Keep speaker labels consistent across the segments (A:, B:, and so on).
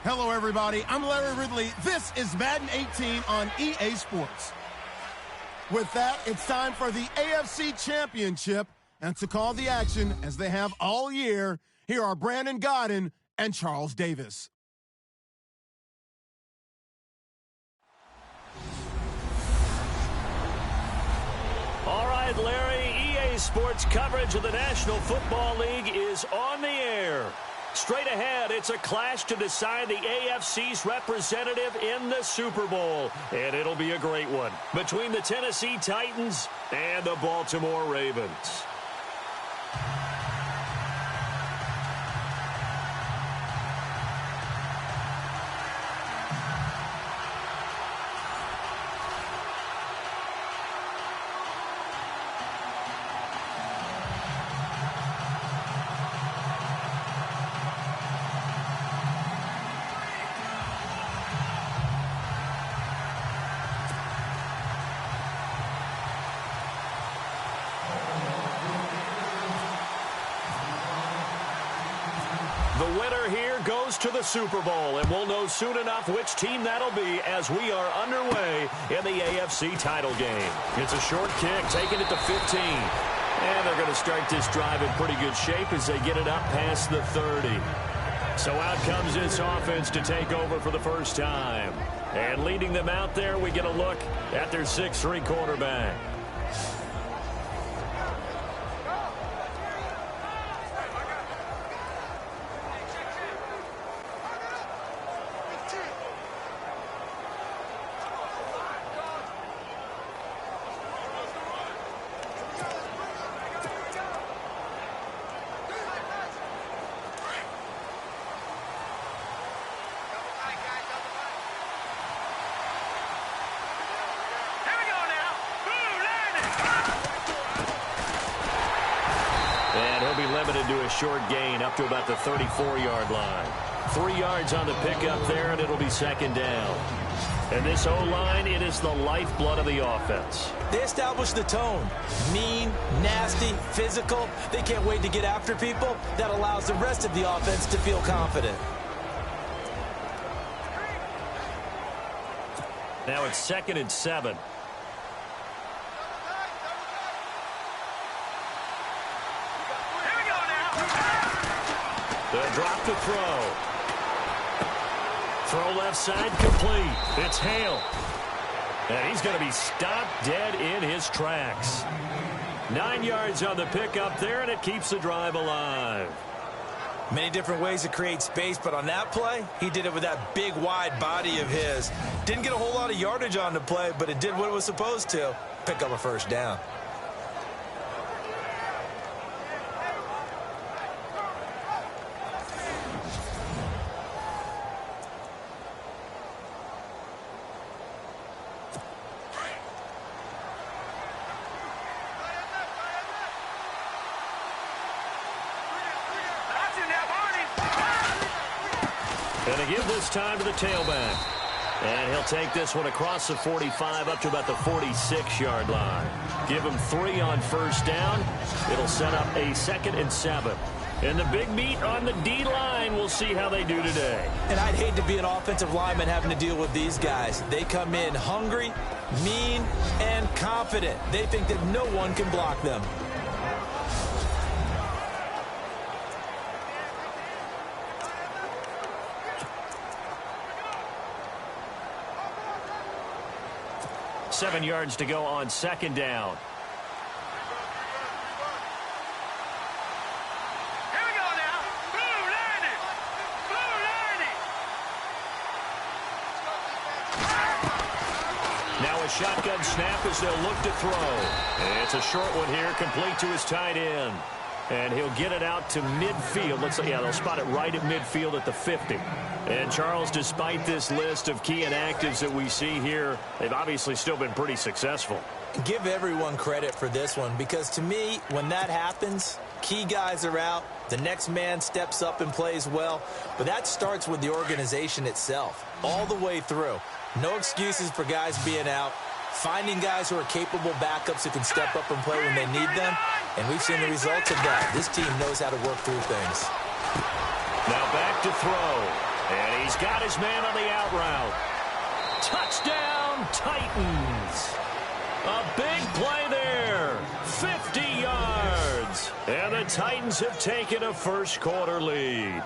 A: Hello, everybody. I'm Larry Ridley. This is Madden 18 on EA Sports. With that, it's time for the AFC Championship. And to call the action, as they have all year, here are Brandon Godden and Charles Davis.
B: All right, Larry, EA Sports coverage of the National Football League is on the air. Straight ahead, it's a clash to decide the AFC's representative in the Super Bowl. And it'll be a great one between the Tennessee Titans and the Baltimore Ravens. The winner here goes to the Super Bowl, and we'll know soon enough which team that'll be as we are underway in the AFC title game. It's a short kick, taking it to 15. And they're going to start this drive in pretty good shape as they get it up past the 30. So out comes this offense to take over for the first time. And leading them out there, we get a look at their 6'3" quarterback. And he'll be limited to a short gain up to about the 34-yard line. 3 yards on the pickup there, and it'll be second down. And this O-line, it is the lifeblood of the offense.
C: They establish the tone. Mean, nasty, physical. They can't wait to get after people. That allows the rest of the offense to feel confident.
B: Now it's 2nd and 7. The drop to throw. Throw left side complete. It's Hale. And he's going to be stopped dead in his tracks. 9 yards on the pickup there, and it keeps the drive alive.
C: Many different ways to create space, but on that play, he did it with that big, wide body of his. Didn't get a whole lot of yardage on the play, but it did what it was supposed to. Pick up a first down.
B: And they give this time to the tailback. And he'll take this one across the 45 up to about the 46-yard line. Give him 3 on first down. It'll set up a 2nd and 7. And the big meat on the D-line, we'll see how they do today.
C: And I'd hate to be an offensive lineman having to deal with these guys. They come in hungry, mean, and confident. They think that no one can block them.
B: Seven yards to go on second down.
D: Here we go now. Blue landing. Blue landing.
B: Now a shotgun snap as they'll look to throw. It's a short one here, complete to his tight end. And he'll get it out to midfield. Looks like, yeah, they'll spot it right at midfield at the 50. And, Charles, despite this list of key inactives that we see here, they've obviously still been pretty successful.
C: Give everyone credit for this one, because to me, when that happens, key guys are out, the next man steps up and plays well, but that starts with the organization itself, all the way through. No excuses for guys being out, finding guys who are capable backups who can step up and play when they need them, and we've seen the results of that. This team knows how to work through things.
B: Now back to throw. And he's got his man on the out route. Touchdown, Titans. A big play there. 50 yards. And the Titans have taken a first-quarter lead.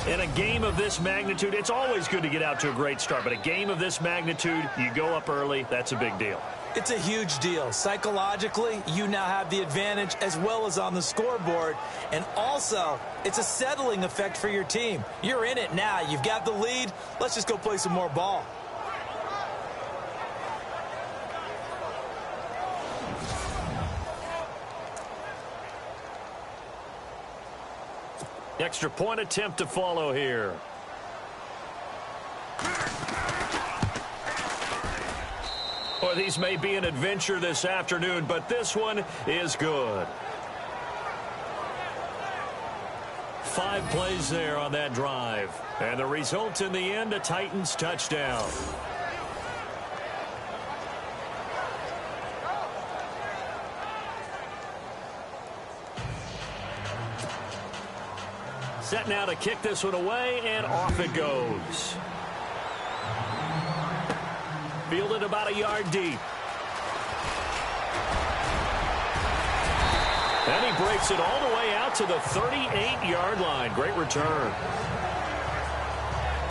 B: In a game of this magnitude, it's always good to get out to a great start. But a game of this magnitude, you go up early, that's a big deal.
C: It's a huge deal. Psychologically, you now have the advantage as well as on the scoreboard. And also, it's a settling effect for your team. You're in it now. You've got the lead. Let's just go play some more ball.
B: Extra point attempt to follow here. Well, these may be an adventure this afternoon, but this one is good. 5 plays there on that drive. And the result in the end, a Titans touchdown. Set now to kick this one away, and off it goes. Fielded about a yard deep. And he breaks it all the way out to the 38-yard line. Great return.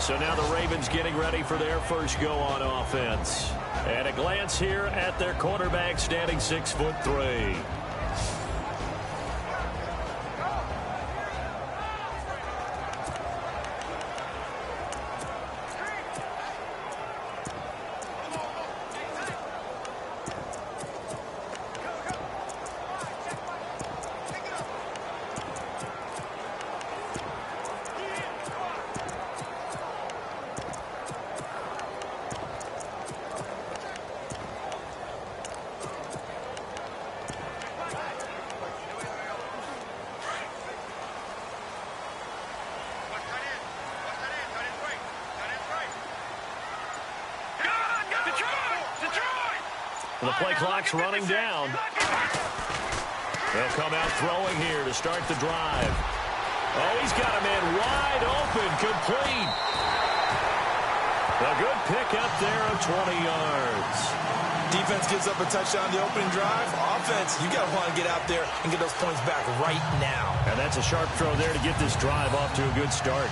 B: So now the Ravens getting ready for their first go on offense. And a glance here at their quarterback, standing 6'3". The play clock's running down. They'll come out throwing here to start the drive. Oh, he's got a man wide open, complete. A good pick up there of 20 yards.
C: Defense gives up a touchdown the opening drive. Offense, you got to want to get out there and get those points back right now.
B: And that's a sharp throw there to get this drive off to a good start.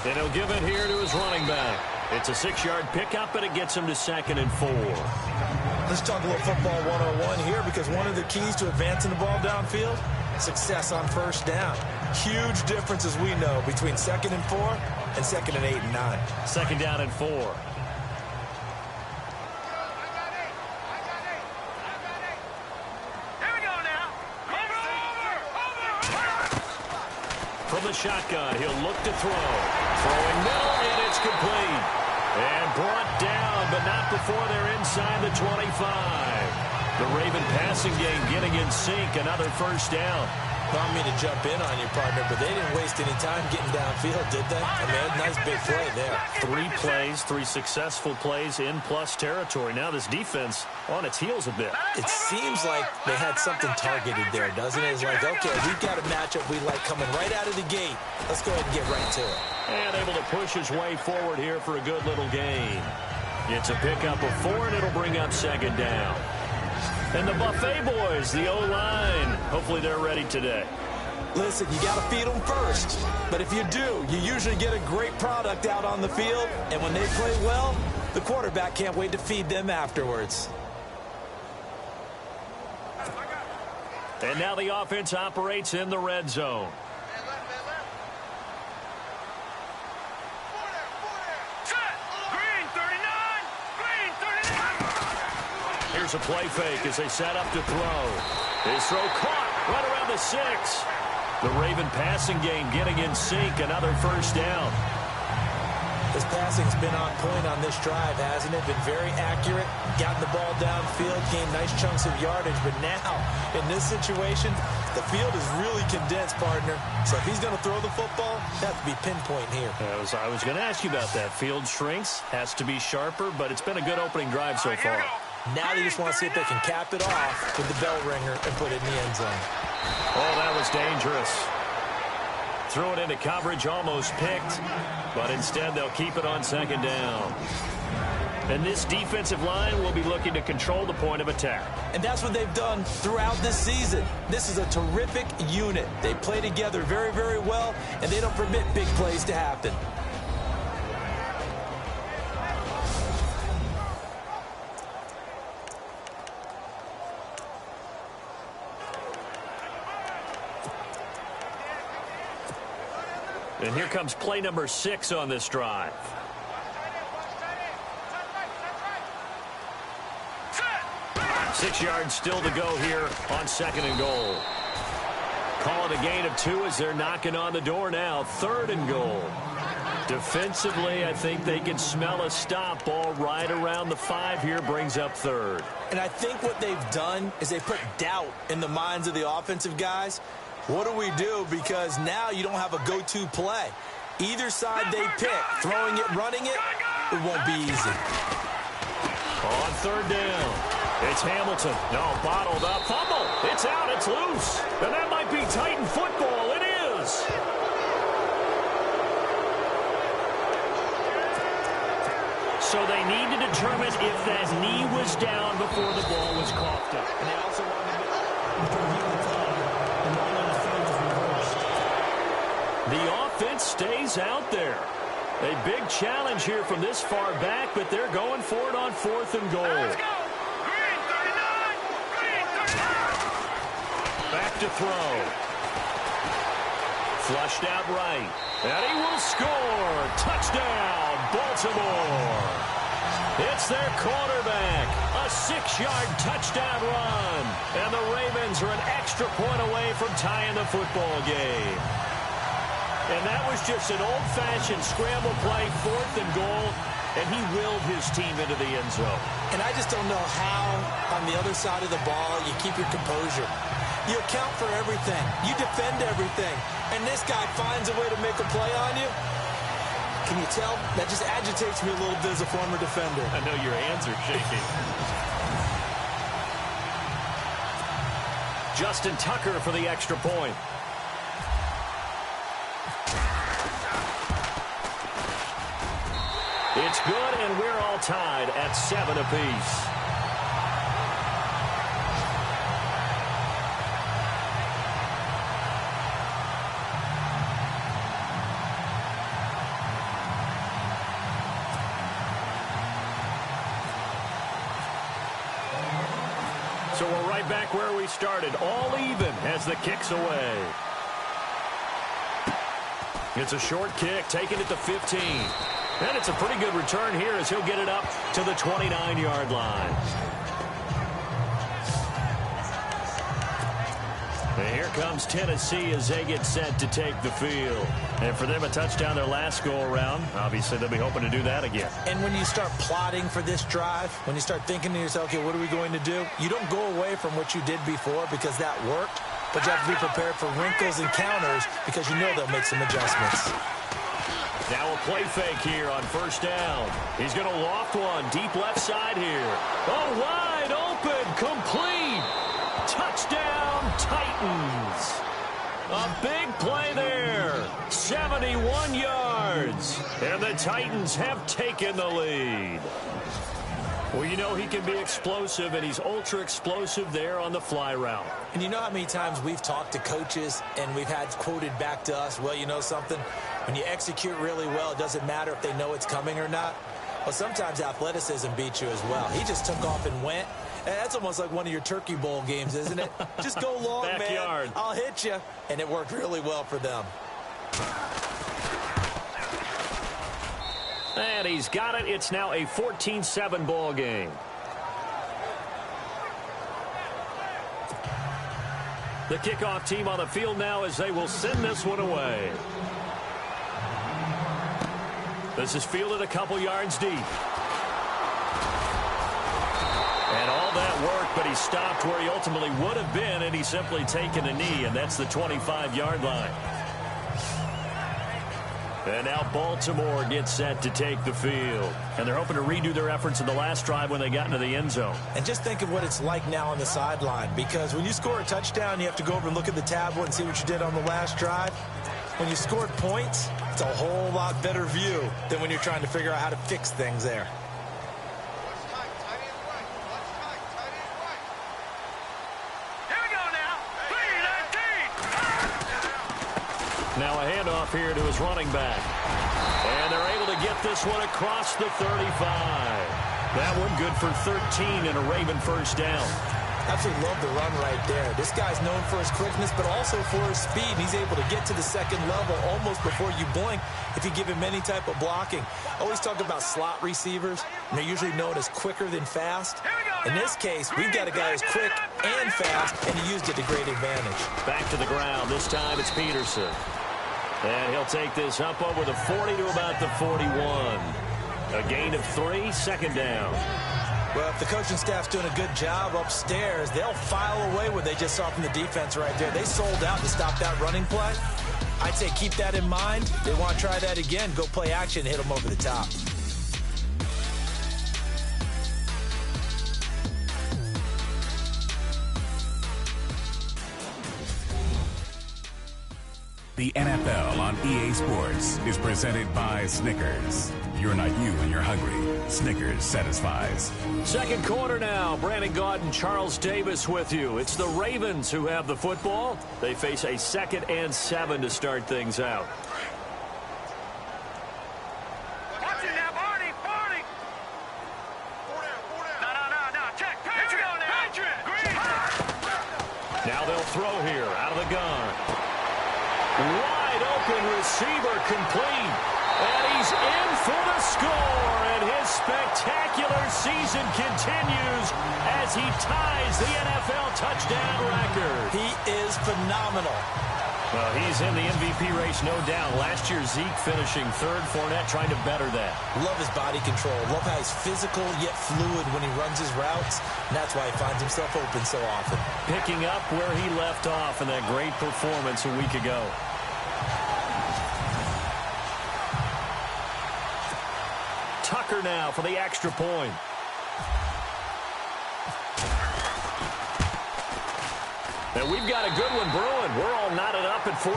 B: And he'll give it here to his running back. It's a 6-yard pickup, and it gets him to 2nd and 4.
C: Let's talk a little football 101 here, because one of the keys to advancing the ball downfield, success on first down. Huge difference, as we know, between 2nd and 4 and 2nd and 8 and 9.
B: 2nd down and 4. From the shotgun, he'll look to throw. Throwing middle, and it's complete. And brought down, but not before they're inside the 25. The Raven passing game getting in sync. Another first down.
C: Not me to jump in on you, partner, but they didn't waste any time getting downfield, did they? I mean, nice big play there.
B: 3 plays, 3 successful plays in plus territory. Now this defense on its heels a bit.
C: It seems like they had something targeted there, doesn't it? It's like, okay, we've got a matchup we like coming right out of the gate. Let's go ahead and get right to it.
B: And able to push his way forward here for a good little gain. It's a pickup of 4, and it'll bring up 2nd down. And the Buffet boys, the O-line, hopefully they're ready today.
C: Listen, you got to feed them first. But if you do, you usually get a great product out on the field. And when they play well, the quarterback can't wait to feed them afterwards.
B: And now the offense operates in the red zone. Here's a play fake as they set up to throw. His throw caught right around the 6. The Raven passing game getting in sync. Another first down.
C: His passing's been on point on this drive, hasn't it? Been very accurate, gotten the ball downfield, gained nice chunks of yardage. But now, in this situation, the field is really condensed, partner. So if he's going to throw the football, that has to be pinpoint here.
B: I was going to ask you about that. Field shrinks, has to be sharper, but it's been a good opening drive so far.
C: Now they just want to see if they can cap it off with the bell ringer and put it in the end zone.
B: Oh, that was dangerous. Threw it into coverage, almost picked, but instead they'll keep it on second down. And this defensive line will be looking to control the point of attack.
C: And that's what they've done throughout this season. This is a terrific unit. They play together very, very well, and they don't permit big plays to happen.
B: And here comes play number 6 on this drive. Six yards still to go here on second and goal. Call it a gain of 2 as they're knocking on the door now. Third and goal. Defensively, I think they can smell a stop. Ball right around the 5 here brings up third.
C: And I think what they've done is they put doubt in the minds of the offensive guys. What do we do? Because now you don't have a go-to play. Either side they pick, throwing it, running it, it won't be easy.
B: On third down, it's Hamilton. No, bottled up. Fumble. It's out. It's loose. And that might be Titan football. It is. So they need to determine if that knee was down before the ball was coughed up. And they also want to review the time. The line on the field is reversed. The offense stays out there. A big challenge here from this far back, but they're going for it on fourth and goal.
D: Let's go. Green 39. Green 39.
B: Back to throw. Flushed out right. And he will score. Touchdown, Baltimore. It's their quarterback. A 6-yard touchdown run. And the Ravens are an extra point away from tying the football game. And that was just an old-fashioned scramble play, fourth and goal, and he willed his team into the end zone.
C: And I just don't know how, on the other side of the ball, you keep your composure. You account for everything. You defend everything. And this guy finds a way to make a play on you. Can you tell? That just agitates me a little bit as a former defender.
B: I know your hands are shaking. Justin Tucker for the extra point. It's good, and we're all tied at 7 apiece. So we're right back where we started, all even as the kick's away. It's a short kick, taken at the 15. And it's a pretty good return here as he'll get it up to the 29-yard line. And here comes Tennessee as they get set to take the field. And for them, a touchdown their last go-around. Obviously, they'll be hoping to do that again.
C: And when you start plotting for this drive, when you start thinking to yourself, okay, what are we going to do? You don't go away from what you did before because that worked. But you have to be prepared for wrinkles and counters because you know they'll make some adjustments.
B: Now a play fake here on first down. He's going to loft one deep left side here. Oh, wide open, complete. Touchdown, Titans. A big play there. 71 yards. And the Titans have taken the lead. Well, you know he can be explosive, and he's ultra-explosive there on the fly route.
C: And you know how many times we've talked to coaches and we've had quoted back to us, well, you know something? When you execute really well, it doesn't matter if they know it's coming or not. Well, sometimes athleticism beats you as well. He just took off and went. And that's almost like one of your Turkey Bowl games, isn't it? Just go long,
B: Backyard.
C: man. I'll hit you. And it worked really well for them.
B: And he's got it. It's now a 14-7 ball game. The kickoff team on the field now as they will send this one away. This is fielded a couple yards deep. And all that work, but he stopped where he ultimately would have been, and he's simply taken a knee, and that's the 25-yard line. And now Baltimore gets set to take the field. And they're hoping to redo their efforts in the last drive when they got into the end zone.
C: And just think of what it's like now on the sideline, because when you score a touchdown, you have to go over and look at the tablet and see what you did on the last drive. When you scored points, it's a whole lot better view than when you're trying to figure out how to fix things there.
B: Now a handoff here to his running back. And they're able to get this one across the 35. That one good for 13 and a Raven first down.
C: Absolutely love the run right there. This guy's known for his quickness, but also for his speed. He's able to get to the second level almost before you blink if you give him any type of blocking. Always talk about slot receivers, and they're usually known as quicker than fast. In this case, we've got a guy who's quick and fast, and he used it to great advantage.
B: Back to the ground. This time it's Peterson. And he'll take this up over the 40 to about the 41. A gain of 3, second down.
C: Well, if the coaching staff's doing a good job upstairs, they'll file away what they just saw from the defense right there. They sold out to stop that running play. I'd say keep that in mind. They want to try that again. Go play action and hit them over the top.
E: The NFL on EA Sports is presented by Snickers. You're not you when you're hungry. Snickers satisfies.
B: Second quarter now. Brandon Gaudin and Charles Davis with you. It's the Ravens who have the football. They face a 2nd and 7 to start things out.
D: Watch it now, Barney, Barney. No. Check. Patriot. Green.
B: Now they'll throw here out of the gun. Wide open receiver complete. And he's in for the score. And his spectacular season continues as he ties the NFL touchdown record.
C: He is phenomenal.
B: Well, he's in the MVP race, no doubt. Last year, Zeke finishing 3rd. Fournette trying to better that.
C: Love his body control. Love how he's physical yet fluid when he runs his routes. And that's why he finds himself open so often.
B: Picking up where he left off in that great performance a week ago. Tucker now for the extra point. And we've got a good one brewing. We're all knotted up at 14.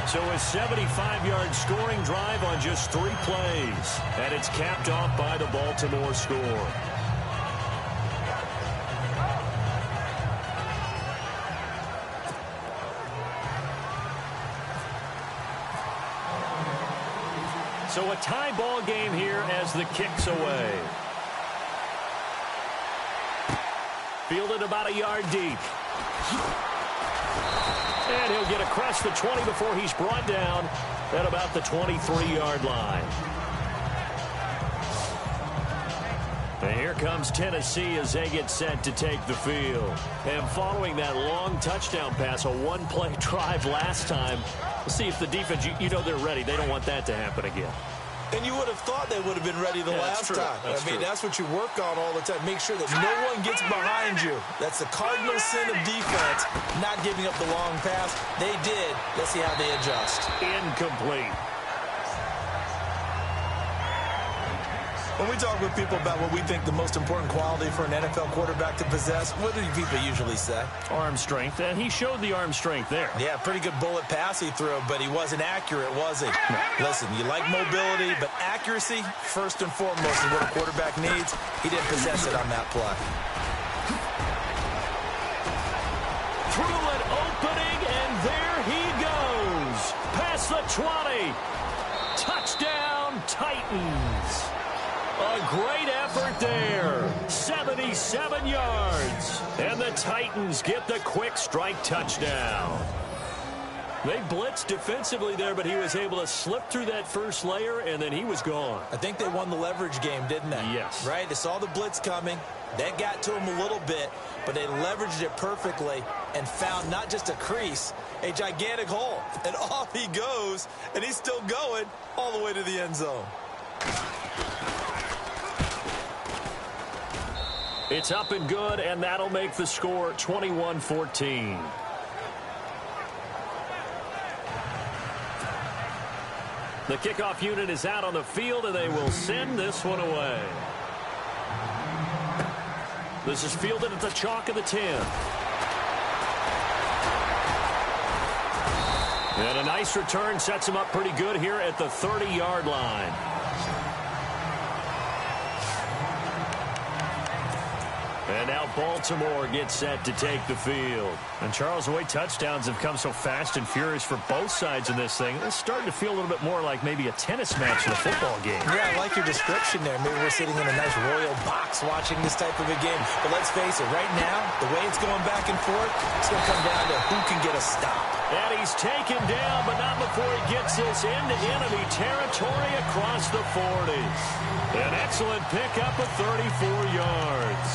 B: So a 75-yard scoring drive on just 3 plays. And it's capped off by the Baltimore score. So a tie ball game here as the kick's away. Fielded about a yard deep. And he'll get across the 20 before he's brought down at about the 23-yard line. And here comes Tennessee as they get set to take the field. And following that long touchdown pass, a 1-play drive last time, we'll see if the defense, you know they're ready. They don't want that to happen again.
C: And you would have thought they would have been ready the last time. That's what you work on all the time. Make sure that no one gets behind you. That's the cardinal sin of defense, not giving up the long pass. They did. Let's see how they adjust.
B: Incomplete.
C: When we talk with people about what we think the most important quality for an NFL quarterback to possess, what do people usually say?
B: Arm strength, and he showed the arm strength there.
C: Yeah, pretty good bullet pass he threw, but he wasn't accurate, was he? No. Listen, you like mobility, but accuracy, first and foremost, is what a quarterback needs. He didn't possess it on that play.
B: Through an opening, and there he goes. Past the 20. Touchdown, Titans. A great effort there. 77 yards. And the Titans get the quick strike touchdown. They blitzed defensively there, but he was able to slip through that first layer, and then he was gone.
C: I think they won the leverage game, didn't they?
B: Yes.
C: Right? They saw the blitz coming. That got to him a little bit, but they leveraged it perfectly and found not just a crease, a gigantic hole. And off he goes, and he's still going all the way to the end zone.
B: It's up and good, and that'll make the score 21-14. The kickoff unit is out on the field, and they will send this one away. This is fielded at the chalk of the 10. And a nice return sets him up pretty good here at the 30-yard line. And now Baltimore gets set to take the field. And Charles, the way touchdowns have come so fast and furious for both sides in this thing, it's starting to feel a little bit more like maybe a tennis match in a football game.
C: Yeah, I like your description there. Maybe we're sitting in a nice royal box watching this type of a game. But let's face it, right now, the way it's going back and forth, it's going to come down to who can get a stop.
B: And he's taken down, but not before he gets this into enemy territory across the 40. An excellent pickup of 34 yards.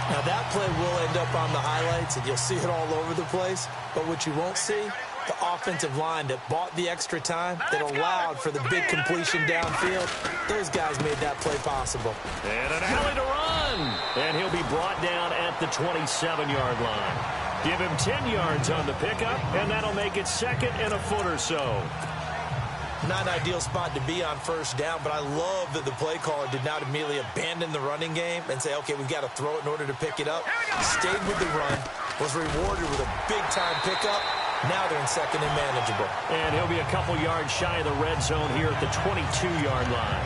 C: Now, that play will end up on the highlights, and you'll see it all over the place. But what you won't see, the offensive line that bought the extra time, that allowed for the big completion downfield, those guys made that play possible.
B: And an alley to run. And he'll be brought down at the 27-yard line. Give him 10 yards on the pickup, and that'll make it second and a foot or so.
C: Not an ideal spot to be on first down, but I love that the play caller did not immediately abandon the running game and say, okay, we've got to throw it in order to pick it up. Stayed with the run, was rewarded with a big-time pickup. Now they're in second and manageable. And
B: he'll be a couple yards shy of the red zone here at the 22-yard line.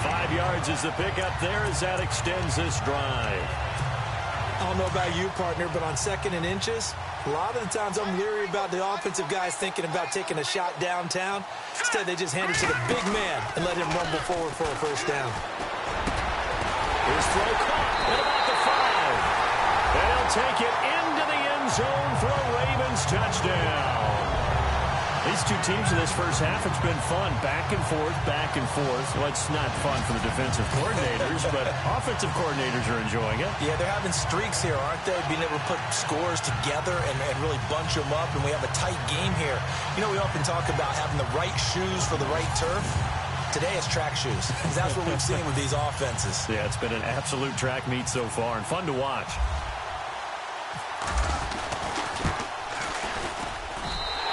B: 5 yards is the pickup there as that extends this drive.
C: I don't know about you, partner, but on second and inches, a lot of the times I'm leery about the offensive guys thinking about taking a shot downtown. Instead, they just hand it to the big man and let him rumble forward for a first down.
B: Here's throw caught at about the 5. And he'll take it into the end zone for a Ravens touchdown. These two teams in this first half, it's been fun. Back and forth, back and forth. Well, it's not fun for the defensive coordinators, but offensive coordinators are enjoying it.
C: Yeah, they're having streaks here, aren't they? Being able to put scores together and really bunch them up, and we have a tight game here. You know, we often talk about having the right shoes for the right turf. Today it's track shoes. That's what we've seen with these offenses.
B: Yeah, it's been an absolute track meet so far and fun to watch.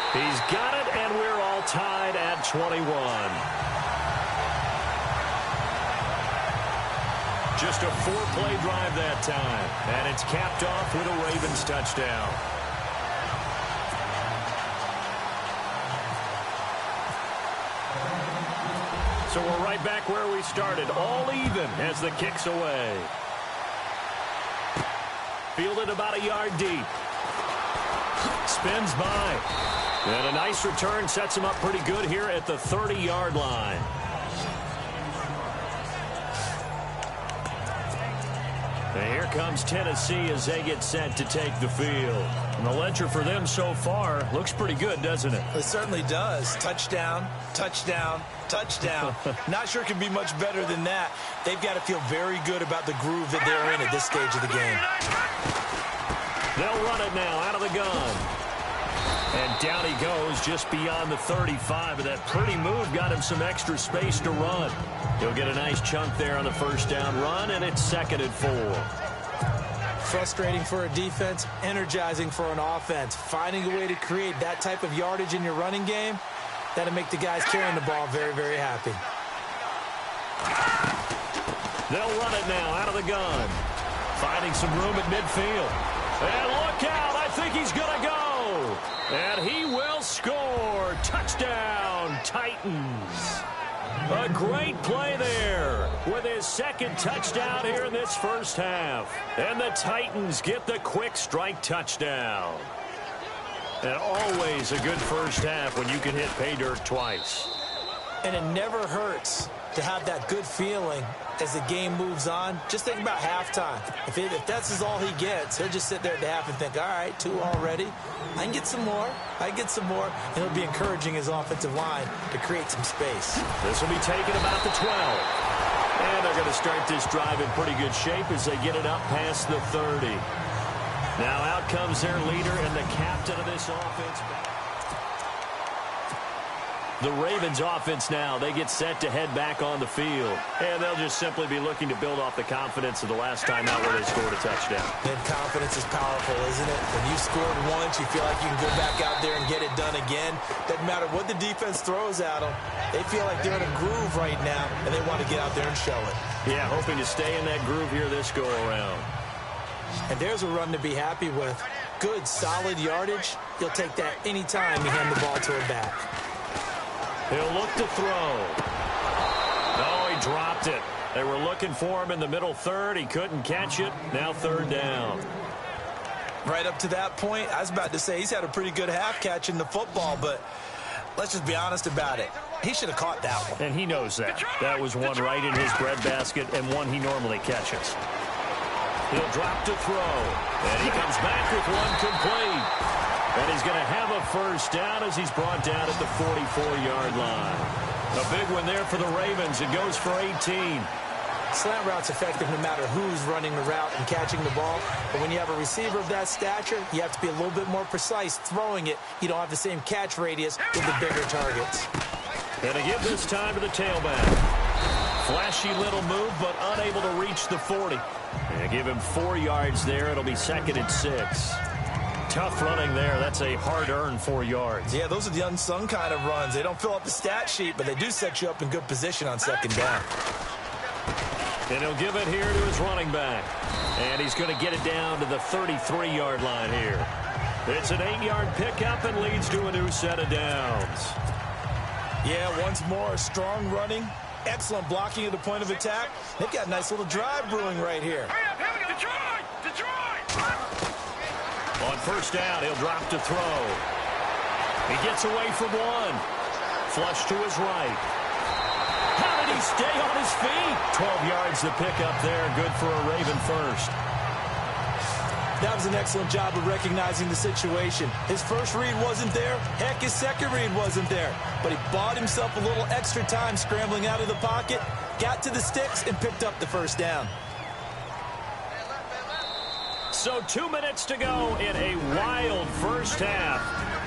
B: He's got it, and we're all tied at 21. Just a 4-play drive that time, and it's capped off with a Ravens touchdown. So we're right back where we started, all even as the kick's away. Fielded about a yard deep. Spins by. And a nice return sets him up pretty good here at the 30-yard line. And here comes Tennessee as they get set to take the field. And the ledger for them so far looks pretty good, doesn't it?
C: It certainly does. Touchdown, touchdown, touchdown. Not sure it can be much better than that. They've got to feel very good about the groove that they're in at this stage of the game.
B: They'll run it now out of the gun. And down he goes just beyond the 35. And that pretty move got him some extra space to run. He'll get a nice chunk there on the first down run, and it's 2nd and 4.
C: Frustrating for a defense, energizing for an offense. Finding a way to create that type of yardage in your running game, that'll make the guys carrying the ball very, very happy.
B: They'll run it now out of the gun. Finding some room at midfield. And look out, I think he's going to go. And he will score. Touchdown, Titans. A great play there with his second touchdown here in this first half. And the Titans get the quick strike touchdown. And always a good first half when you can hit pay dirt twice.
C: And it never hurts to have that good feeling as the game moves on. Just think about halftime. If that's all he gets, he'll just sit there at the half and think, all right, 2 already. I can get some more. I can get some more. And he'll be encouraging his offensive line to create some space.
B: This will be taken about the 12. And they're going to start this drive in pretty good shape as they get it up past the 30. Now out comes their leader and the captain of this offense. The Ravens offense now, they get set to head back on the field. And they'll just simply be looking to build off the confidence of the last time out where they scored a touchdown.
C: And confidence is powerful, isn't it? When you scored once, you feel like you can go back out there and get it done again. Doesn't matter what the defense throws at them. They feel like they're in a groove right now, and they want to get out there and show it.
B: Yeah, hoping to stay in that groove here this go-around.
C: And there's a run to be happy with. Good, solid yardage. You'll take that anytime you hand the ball to a back.
B: He'll look to throw. Oh, he dropped it. They were looking for him in the middle third. He couldn't catch it. Now 3rd down.
C: Right up to that point, I was about to say he's had a pretty good half catching the football, but let's just be honest about it. He should have caught that one.
B: And he knows that. That was one right in his breadbasket and one he normally catches. He'll drop to throw. And he comes back with one complete. And he's going to have a first down as he's brought down at the 44-yard line. A big one there for the Ravens. It goes for 18.
C: Slant route's effective no matter who's running the route and catching the ball. But when you have a receiver of that stature, you have to be a little bit more precise throwing it. You don't have the same catch radius with the bigger targets.
B: And to give this time to the tailback. Flashy little move, but unable to reach the 40. And give him 4 yards there. It'll be 2nd and 6. Tough running there. That's a hard-earned 4 yards.
C: Yeah, those are the unsung kind of runs. They don't fill up the stat sheet, but they do set you up in good position on 2nd down.
B: And he'll give it here to his running back. And he's going to get it down to the 33-yard line here. It's an 8-yard pickup and leads to a new set of downs.
C: Yeah, once more, strong running, excellent blocking at the point of attack. They've got a nice little drive brewing right here.
B: On 1st down, he'll drop to throw. He gets away from one. Flush to his right. How did he stay on his feet? 12 yards to pick up there. Good for a Raven first.
C: That was an excellent job of recognizing the situation. His first read wasn't there. Heck, his second read wasn't there. But he bought himself a little extra time scrambling out of the pocket, got to the sticks, and picked up the first down.
B: So 2 minutes to go in a wild first half.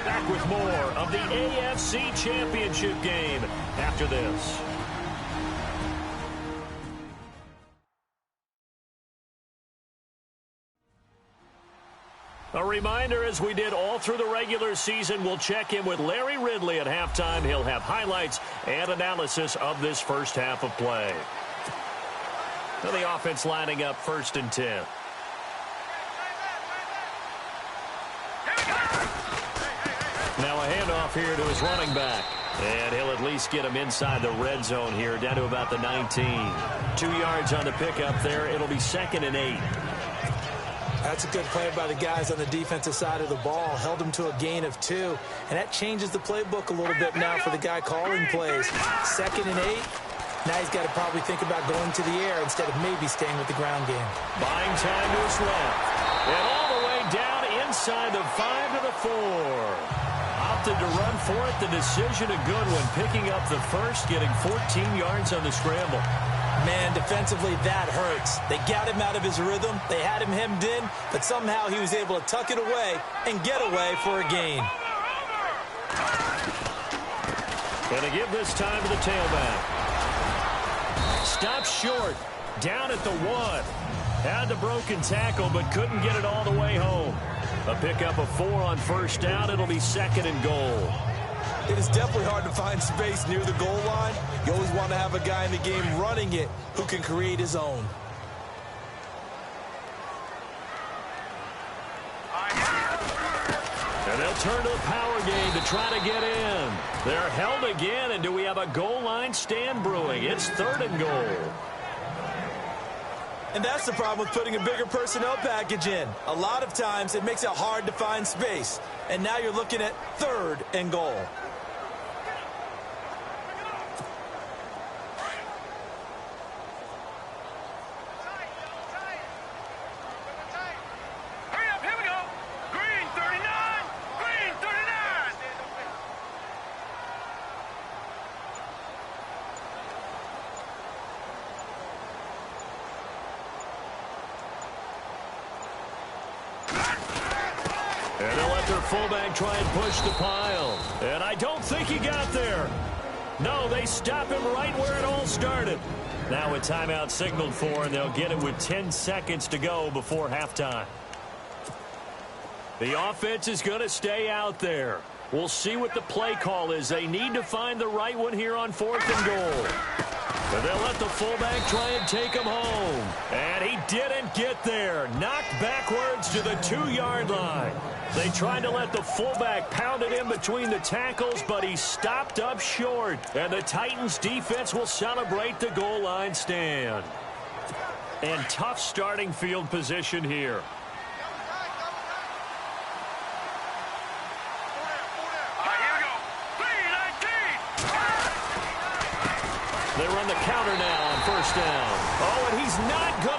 B: Back with more of the AFC Championship game after this. A reminder, as we did all through the regular season, we'll check in with Larry Ridley at halftime. He'll have highlights and analysis of this first half of play. Now the offense lining up 1st and 10. Now a handoff here to his running back. And he'll at least get him inside the red zone here, down to about the 19. 2 yards on the pickup there. It'll be 2nd and 8.
C: That's a good play by the guys on the defensive side of the ball. Held them to a gain of 2. And that changes the playbook a little bit now for the guy calling plays. 2nd and 8. Now he's got to probably think about going to the air instead of maybe staying with the ground game.
B: Buying time to his left. And all the way down inside the 5 to the 4. Opted to run for it. The decision a good one. Picking up the first, getting 14 yards on the scramble.
C: Man, defensively, that hurts. They got him out of his rhythm. They had him hemmed in, but somehow he was able to tuck it away and get away for a gain.
B: And to give this time to the tailback. Stopped short. Down at the 1. Had the broken tackle, but couldn't get it all the way home. A pickup of 4 on 1st down. It'll be 2nd and goal.
C: It is definitely hard to find space near the goal line. You always want to have a guy in the game running it who can create his own.
B: And they'll turn to the power game to try to get in. They're held again, and do we have a goal line stand brewing? It's 3rd and goal.
C: And that's the problem with putting a bigger personnel package in. A lot of times it makes it hard to find space. And now you're looking at 3rd and goal.
B: And they'll let their fullback try and push the pile. And I don't think he got there. No, they stop him right where it all started. Now a timeout signaled for, and they'll get it with 10 seconds to go before halftime. The offense is going to stay out there. We'll see what the play call is. They need to find the right one here on 4th and goal. And they'll let the fullback try and take him home. And he didn't get there. Knocked backwards to the 2-yard line. They tried to let the fullback pound it in between the tackles, but he stopped up short. And the Titans defense will celebrate the goal line stand. And tough starting field position here. They run the counter now on 1st down. Oh, and he's not going to